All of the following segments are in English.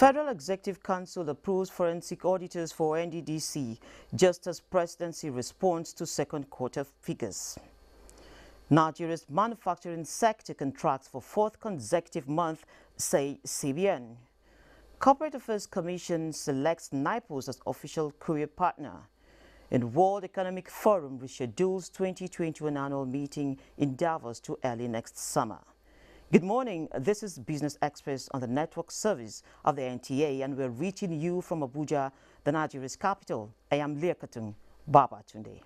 Federal Executive Council approves forensic auditors for NDDC just as presidency responds to second quarter figures. Nigeria's manufacturing sector contracts for fourth consecutive month, say CBN. Corporate Affairs Commission selects NIPOS as official courier partner. And World Economic Forum reschedules 2021 annual meeting in Davos to early next summer. Good morning, this is Business Express on the network service of the NTA, and we're reaching you from Abuja, the Nigeria's capital. I am Liakatun Babatunde.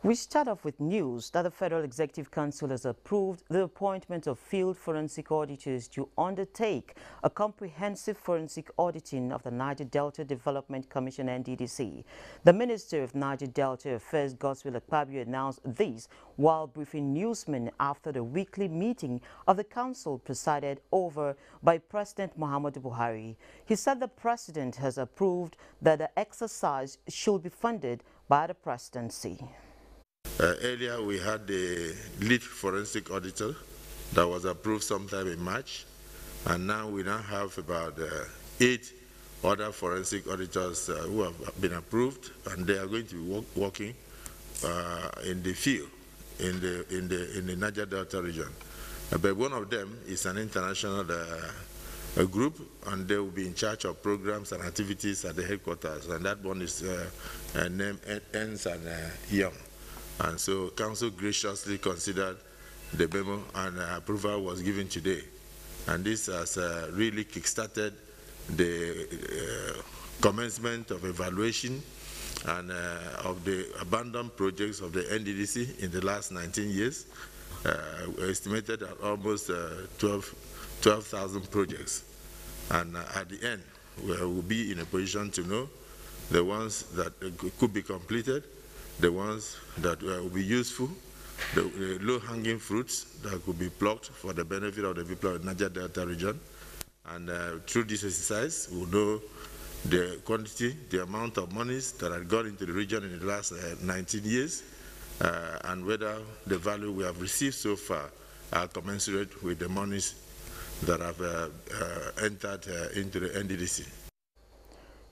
We start off with news that the Federal Executive Council has approved the appointment of field forensic auditors to undertake a comprehensive forensic auditing of the Niger Delta Development Commission (NDDC). The Minister of Niger Delta Affairs, Godswill Akpabio, announced this while briefing newsmen after the weekly meeting of the council presided over by President Muhammadu Buhari. He said the President has approved that the exercise should be funded by the presidency. Earlier, we had the lead forensic auditor that was approved sometime in March, and now we have about 8 other forensic auditors who have been approved, and they are going to be working in the field in the Niger Delta region. But one of them is an international group, and they will be in charge of programs and activities at the headquarters, and that one is named Ernst & Young. And so Council graciously considered the memo, and approval was given today. And this has really kickstarted the commencement of evaluation and of the abandoned projects of the NDDC in the last 19 years, estimated at almost 12,000 projects. And at the end, we will be in a position to know the ones that could be completed, the ones that will be useful, the low-hanging fruits that could be plucked for the benefit of the people of the Niger Delta region. And through this exercise, we'll know the quantity, the amount of monies that have gone into the region in the last 19 years, and whether the value we have received so far are commensurate with the monies that have entered into the NDDC.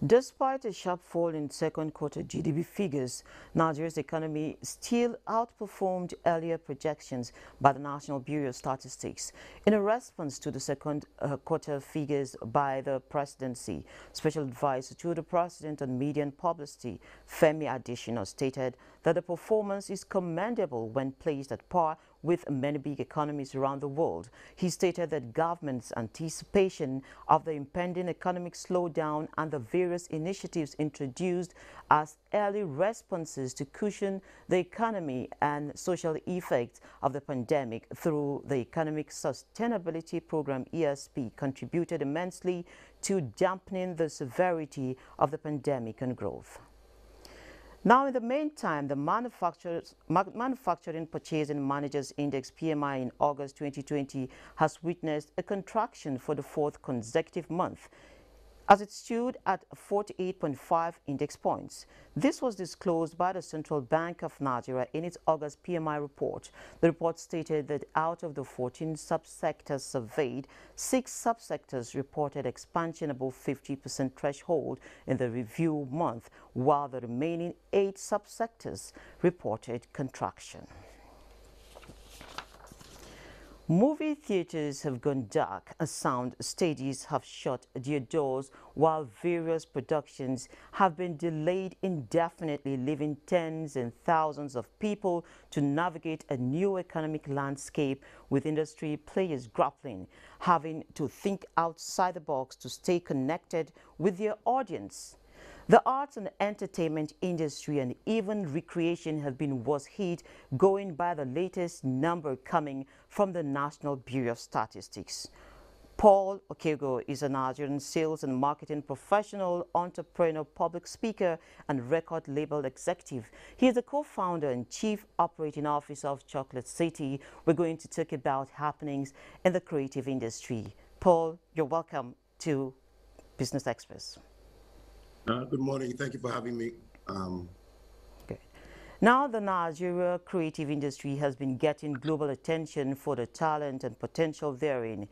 Despite a sharp fall in second quarter GDP figures, Nigeria's economy still outperformed earlier projections by the National Bureau of Statistics. In a response to the second quarter figures by the presidency, Special Advisor to the President on Media and Publicity, Femi Adesina, stated that the performance is commendable when placed at par with many big economies around the world. He stated that government's anticipation of the impending economic slowdown and the various initiatives introduced as early responses to cushion the economy and social effects of the pandemic through the Economic Sustainability Program (ESP) contributed immensely to dampening the severity of the pandemic and growth. Now, in the meantime, the Manufacturing Purchasing Managers Index (PMI) in August 2020 has witnessed a contraction for the fourth consecutive month. as it stood at 48.5 index points. This was disclosed by the Central Bank of Nigeria in its August PMI report. The report stated that out of the 14 subsectors surveyed, 6 subsectors reported expansion above 50% threshold in the review month, while the remaining 8 subsectors reported contraction. Movie theaters have gone dark as sound stages have shut their doors, while various productions have been delayed indefinitely, leaving tens and thousands of people to navigate a new economic landscape, with industry players grappling, having to think outside the box to stay connected with their audience. The arts and entertainment industry and even recreation have been worse hit, going by the latest number coming from the National Bureau of Statistics. Paul Okego is a Nigerian sales and marketing professional, entrepreneur, public speaker, and record label executive. He is the co-founder and chief operating officer of Chocolate City. We're going to talk about happenings in the creative industry. Paul, you're welcome to Business Express. Good morning. Thank you for having me. Good. Now, the Nigeria creative industry has been getting global attention for the talent and potential therein.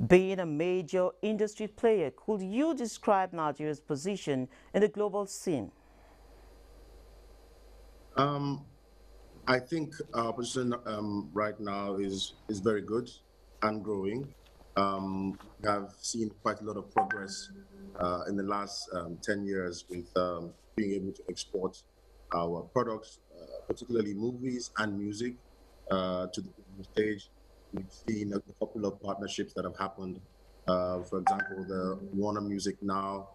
Being a major industry player, could you describe Nigeria's position in the global scene? I think our position right now is very good and growing. We have seen quite a lot of progress in the last 10 years with being able to export our products, particularly movies and music, to the global stage. We've seen a couple of partnerships that have happened. For example, the Warner Music now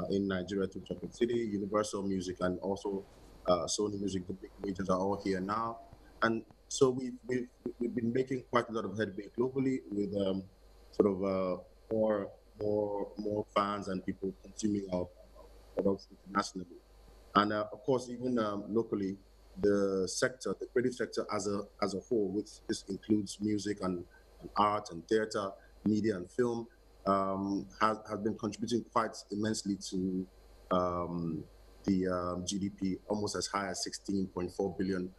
in Nigeria through Chocolate City, Universal Music, and also Sony Music, the big majors are all here now. And so we've been making quite a lot of headway globally with sort of more fans and people consuming our products internationally. And of course, even locally, the sector, the creative sector as a whole, which this includes music and art and theater, media and film, has been contributing quite immensely to the GDP, almost as high as $16.4 billion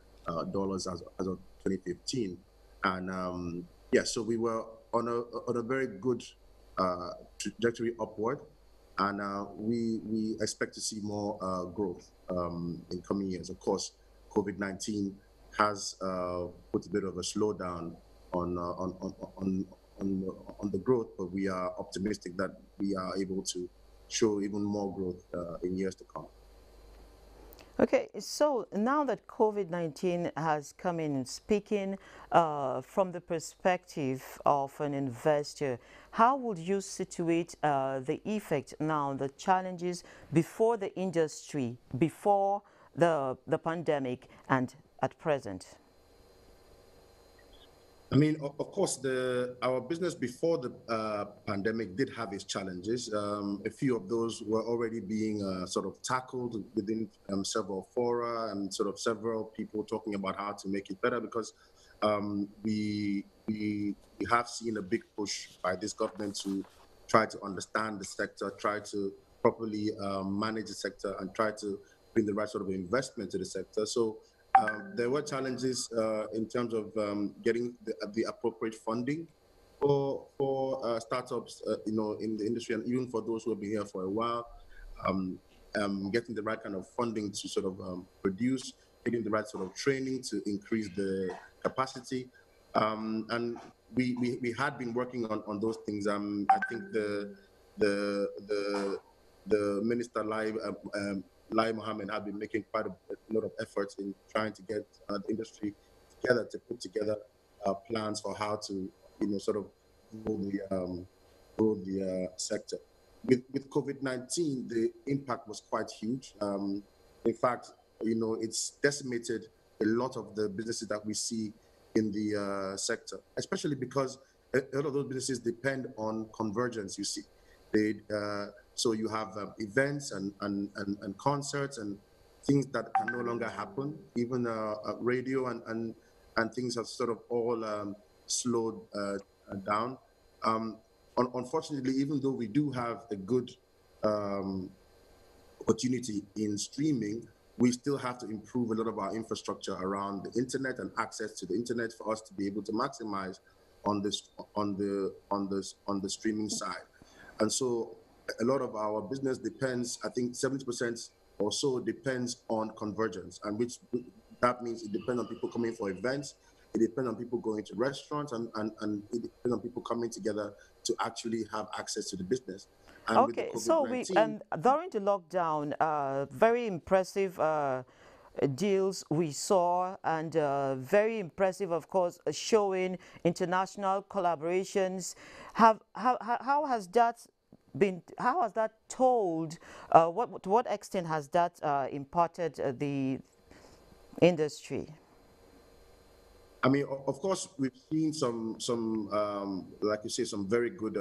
dollars as of 2015. And yeah, so we were on a very good trajectory upward, and we expect to see more growth in coming years. Of course, COVID-19 has put a bit of a slowdown on the growth, but we are optimistic that we are able to show even more growth in years to come. Okay, so now that COVID-19 has come in, speaking from the perspective of an investor, how would you situate the effect now, the challenges before the industry, before the pandemic and at present? I mean, of course, our business before the pandemic did have its challenges. A few of those were already being sort of tackled within several fora and sort of several people talking about how to make it better, because we have seen a big push by this government to try to understand the sector, try to properly manage the sector, and try to bring the right sort of investment to the sector. So there were challenges in terms of getting the appropriate funding for startups, in the industry, and even for those who have been here for a while, getting the right kind of funding to sort of produce, getting the right sort of training to increase the capacity. And we had been working on those things. I think the minister Lai Mohammed have been making quite a lot of efforts in trying to get the industry together to put together plans for how to, sort of grow the sector. With COVID-19, the impact was quite huge. In fact, it's decimated a lot of the businesses that we see in the sector, especially because a lot of those businesses depend on convergence. You see, so you have events and concerts and things that can no longer happen. Even radio and things have sort of all slowed down. Unfortunately, even though we do have a good um, opportunity in streaming, we still have to improve a lot of our infrastructure around the internet and access to the internet for us to be able to maximize on this on the streaming side. And so a lot of our business depends, I think 70% or so depends on convergence, and which that means it depends on people coming for events, it depends on people going to restaurants, and it depends on people coming together to actually have access to the business. And with the Okay, so COVID-19, during the lockdown, very impressive deals we saw, and very impressive, of course, showing international collaborations. How has that been? How has that told? To what extent has that imparted the industry? I mean, of course, we've seen like you say, some very good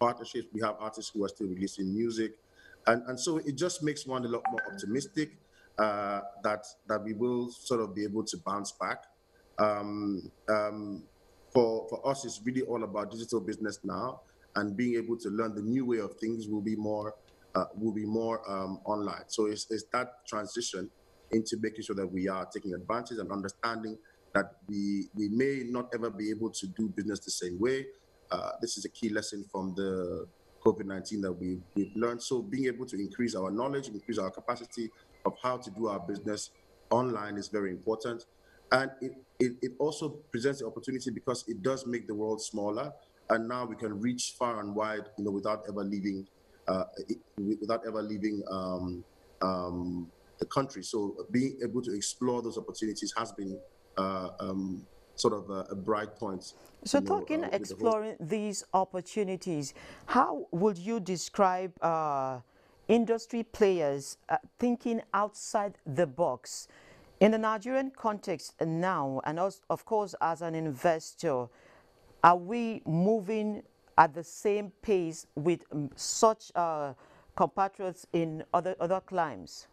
partnerships. We have artists who are still releasing music, and so it just makes one a lot more optimistic that we will sort of be able to bounce back. Um, um, for us, it's really all about digital business now, and being able to learn the new way of things will be more online. So it's that transition into making sure that we are taking advantage and understanding that we may not ever be able to do business the same way. This is a key lesson from the COVID-19 that we've learned. So being able to increase our knowledge, increase our capacity of how to do our business online is very important. And it also presents the opportunity because it does make the world smaller. And now we can reach far and wide, without ever leaving, the country. So being able to explore those opportunities has been sort of a bright point, So, talking, with the whole. exploring these opportunities, how would you describe industry players thinking outside the box? In the Nigerian context now, and also, of course, as an investor, are we moving at the same pace with such compatriots in other climes?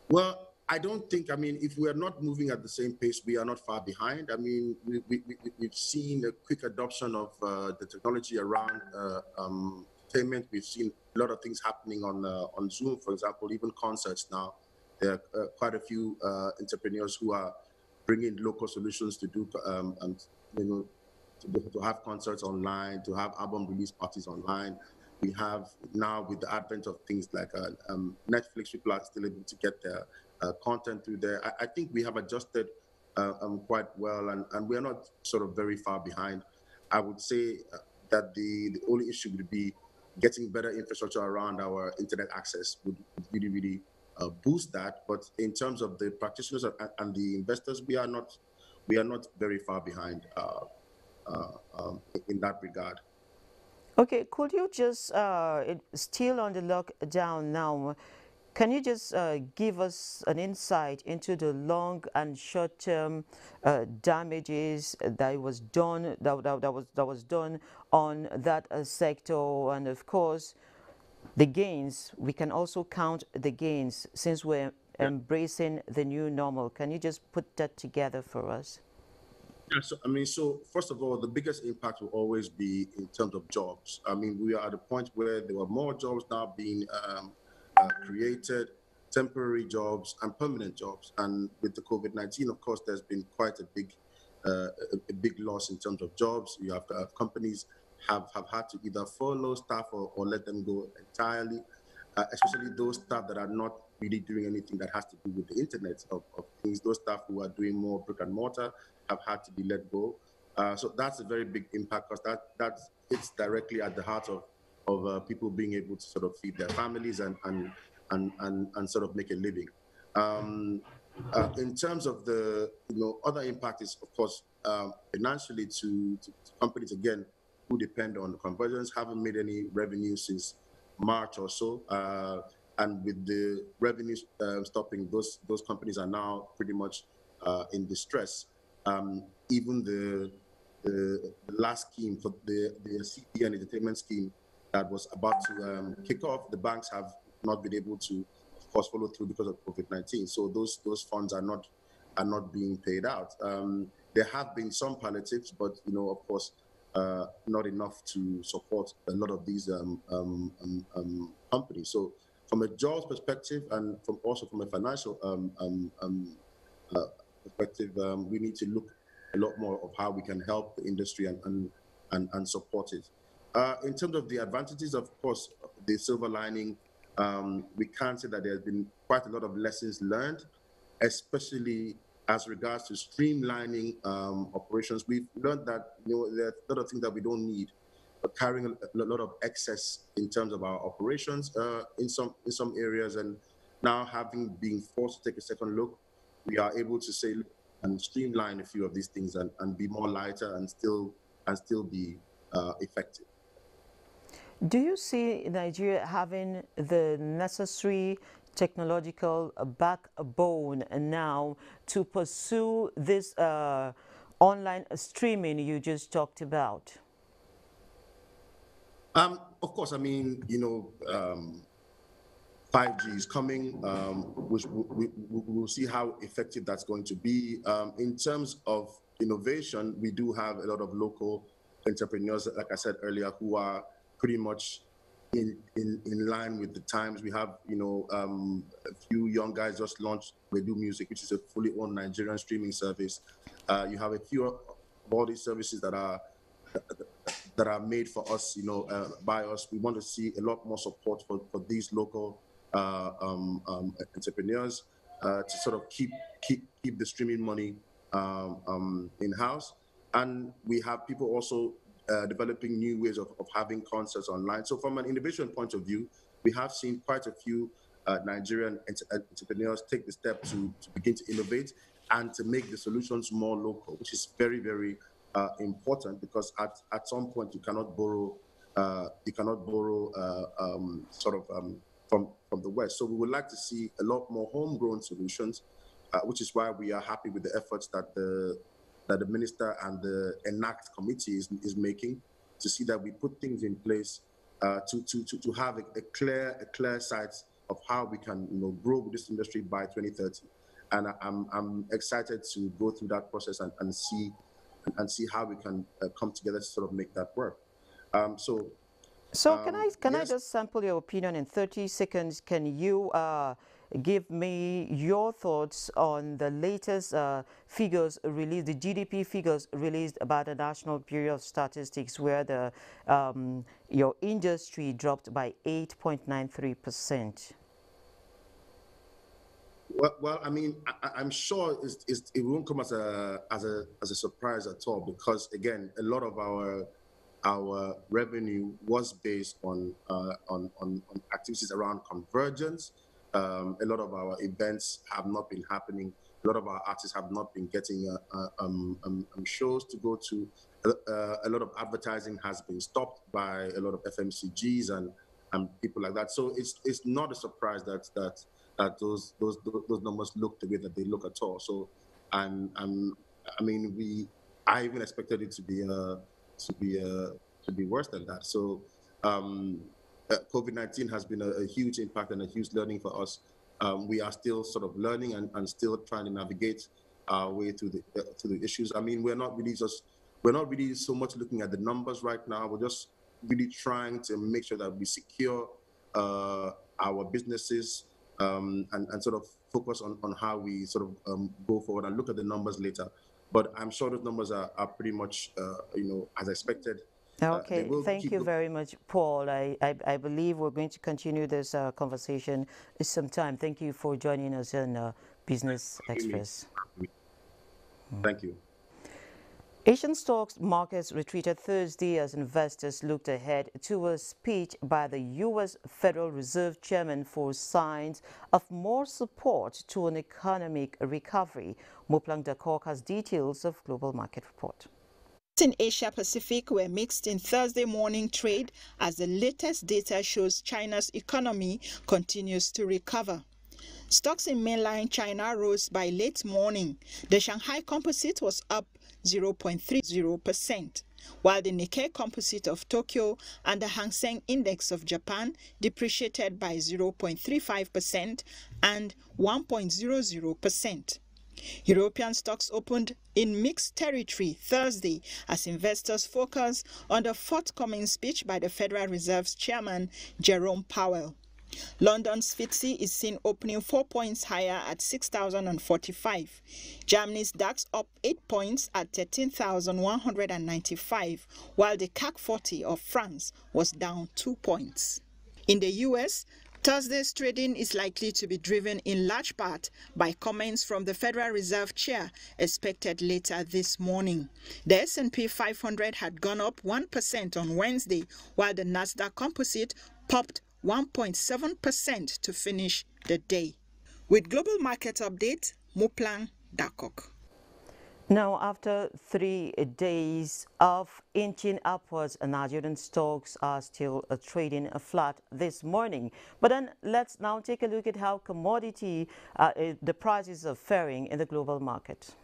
Well, I don't think, I mean, if we are not moving at the same pace, we are not far behind. I mean, we've seen a quick adoption of the technology around payment. We've seen a lot of things happening on Zoom, for example, even concerts now. There are quite a few entrepreneurs who are bringing local solutions to do, you know, to have concerts online, to have album release parties online. We have now, with the advent of things like Netflix, people are still able to get their content through there. I think we have adjusted quite well, and we are not sort of very far behind. I would say that the only issue would be getting better infrastructure around our internet access would really, really boost that. But in terms of the practitioners and the investors, we are not very far behind in that regard. Okay, could you just, still on the lockdown now, can you just give us an insight into the long and short-term damages that was done that was done on that sector, and of course the gains? We can also count the gains since we're embracing the new normal. Can you just put that together for us? Yeah, so I mean, so first of all, the biggest impact will always be in terms of jobs. I mean, we are at a point where there are more jobs now being created, temporary jobs and permanent jobs. And with the COVID-19, of course, there's been quite a big loss in terms of jobs. You have companies have had to either furlough staff or let them go entirely, especially those staff that are not really doing anything that has to do with the internet of things. Those staff who are doing more brick and mortar have had to be let go. So that's a very big impact because that hits directly at the heart of people being able to sort of feed their families and sort of make a living. Um, in terms of the other impact is of course financially to companies again who depend on conversions haven't made any revenue since March or so, and with the revenues stopping, those companies are now pretty much in distress. Even the last scheme for the CPN entertainment scheme that was about to kick off, the banks have not been able to, of course, follow through because of COVID-19. So those funds are not being paid out. There have been some palliatives, but of course, not enough to support a lot of these companies. So from a jobs perspective and also from a financial perspective, we need to look a lot more of how we can help the industry and support it. In terms of the advantages, of course, the silver lining, we can say that there's been quite a lot of lessons learned, especially as regards to streamlining operations. We've learned that there are a lot of things that we don't need, but carrying a lot of excess in terms of our operations in some areas, and now having been forced to take a second look, we are able to say and streamline a few of these things and be more lighter and still be effective. Do you see Nigeria having the necessary technological backbone now to pursue this online streaming you just talked about? Of course, I mean, 5G is coming, which we'll see how effective that's going to be. In terms of innovation, we do have a lot of local entrepreneurs, like I said earlier, who are pretty much in line with the times. We have, a few young guys just launched Wedu Music, which is a fully owned Nigerian streaming service. You have a few of all these services that are made for us, by us. We want to see a lot more support for these local entrepreneurs to sort of keep the streaming money in-house. And we have people also developing new ways of having concerts online. So from an innovation point of view, we have seen quite a few Nigerian entrepreneurs take the step to begin to innovate and to make the solutions more local, which is very, very important, because at some point you cannot borrow from the West. So we would like to see a lot more homegrown solutions, which is why we are happy with the efforts that the minister and the ENACT committee is making, to see that we put things in place to have a clear sight of how we can grow this industry by 2030. And I'm excited to go through that process and see how we can come together to sort of make that work. So can I yes. just sample your opinion in 30 seconds? Can you give me your thoughts on the latest figures released, the GDP figures released by the National Bureau of Statistics, where your industry dropped by 8.93%? Well, I mean, I'm sure it won't come as a surprise at all, because again, a lot of our revenue was based on activities around convergence. A lot of our events have not been happening. A lot of our artists have not been getting shows to go to. A lot of advertising has been stopped by a lot of FMCGs and people like that. So it's not a surprise that those numbers look the way that they look at all. So I even expected it to be worse than that. So COVID-19 has been a huge impact and a huge learning for us. We are still sort of learning and still trying to navigate our way through the issues. I mean, we're not really so much looking at the numbers right now. We're just really trying to make sure that we secure our businesses and sort of focus on how we sort of go forward and look at the numbers later. But I'm sure those numbers are pretty much, as expected. Okay, thank you very much, Paul. I believe we're going to continue this conversation sometime. Thank you for joining us on Business Express. Thank you. Asian stocks markets retreated Thursday as investors looked ahead to a speech by the U.S. Federal Reserve Chairman for signs of more support to an economic recovery. Moplang Dakok has details of Global Market Report. In Asia Pacific were mixed in Thursday morning trade as the latest data shows China's economy continues to recover. Stocks in mainland China rose by late morning. The Shanghai Composite was up 0.30%, while the Nikkei Composite of Tokyo and the Hang Seng Index of Japan depreciated by 0.35% and 1.00%. European stocks opened in mixed territory Thursday as investors focus on the forthcoming speech by the Federal Reserve's chairman, Jerome Powell. London's FTSE is seen opening 4 points higher at 6,045. Germany's DAX up 8 points at 13,195, while the CAC 40 of France was down 2 points. In the US, Thursday's trading is likely to be driven in large part by comments from the Federal Reserve Chair expected later this morning. The S&P 500 had gone up 1% on Wednesday, while the Nasdaq Composite popped 1.7% to finish the day. With Global Market Update, Muplang Dakok. Now, after 3 days of inching upwards, Nigerian stocks are still trading flat this morning. But then let's now take a look at how the prices are faring in the global market.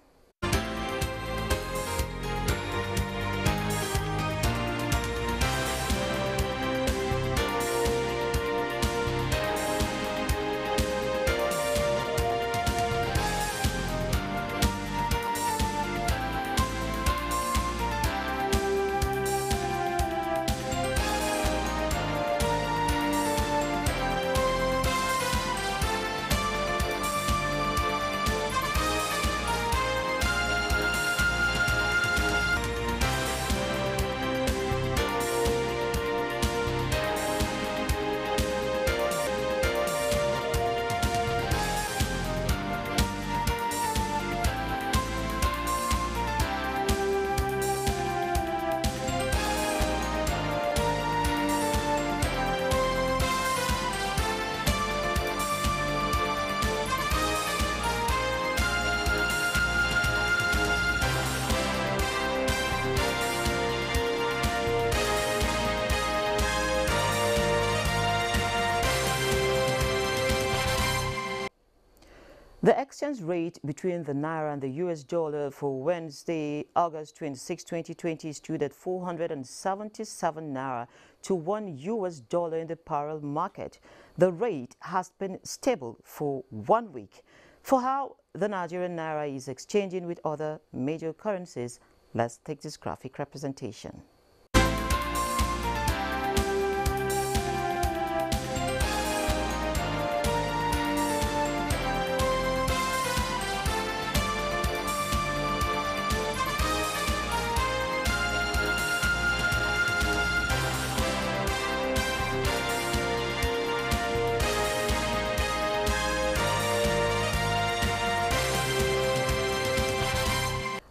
The exchange rate between the Naira and the US dollar for Wednesday, August 26, 2020 stood at 477 Naira to $1 in the parallel market. The rate has been stable for 1 week. For how the Nigerian Naira is exchanging with other major currencies, let's take this graphic representation.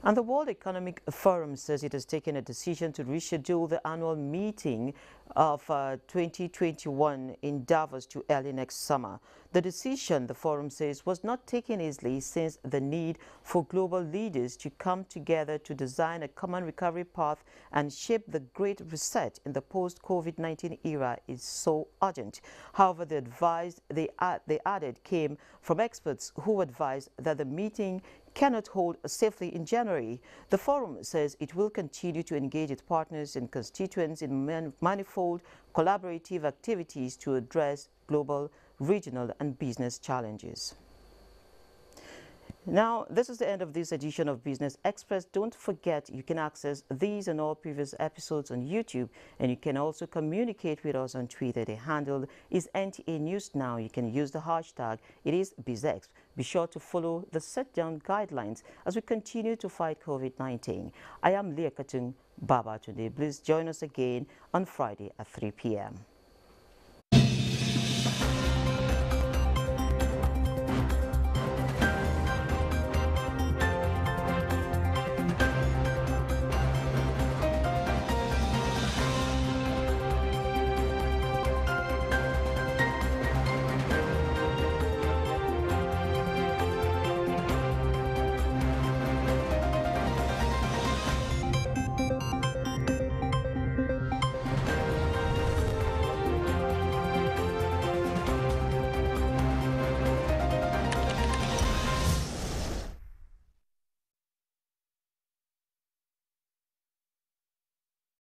And the World Economic Forum says it has taken a decision to reschedule the annual meeting of 2021 in Davos to early next summer. The decision, the forum says, was not taken easily since the need for global leaders to come together to design a common recovery path and shape the Great Reset in the post-COVID-19 era is so urgent. However, the advice they added came from experts who advised that the meeting cannot hold safely in January. The forum says it will continue to engage its partners and constituents in manifold collaborative activities to address global, regional and business challenges. Now, this is the end of this edition of Business Express. Don't forget you can access these and all previous episodes on YouTube, and you can also communicate with us on Twitter. The handle is NTA News Now. You can use the hashtag. It is BizEx. Be sure to follow the set-down guidelines as we continue to fight COVID-19. I am Leah Katun Baba today. Please join us again on Friday at 3 p.m.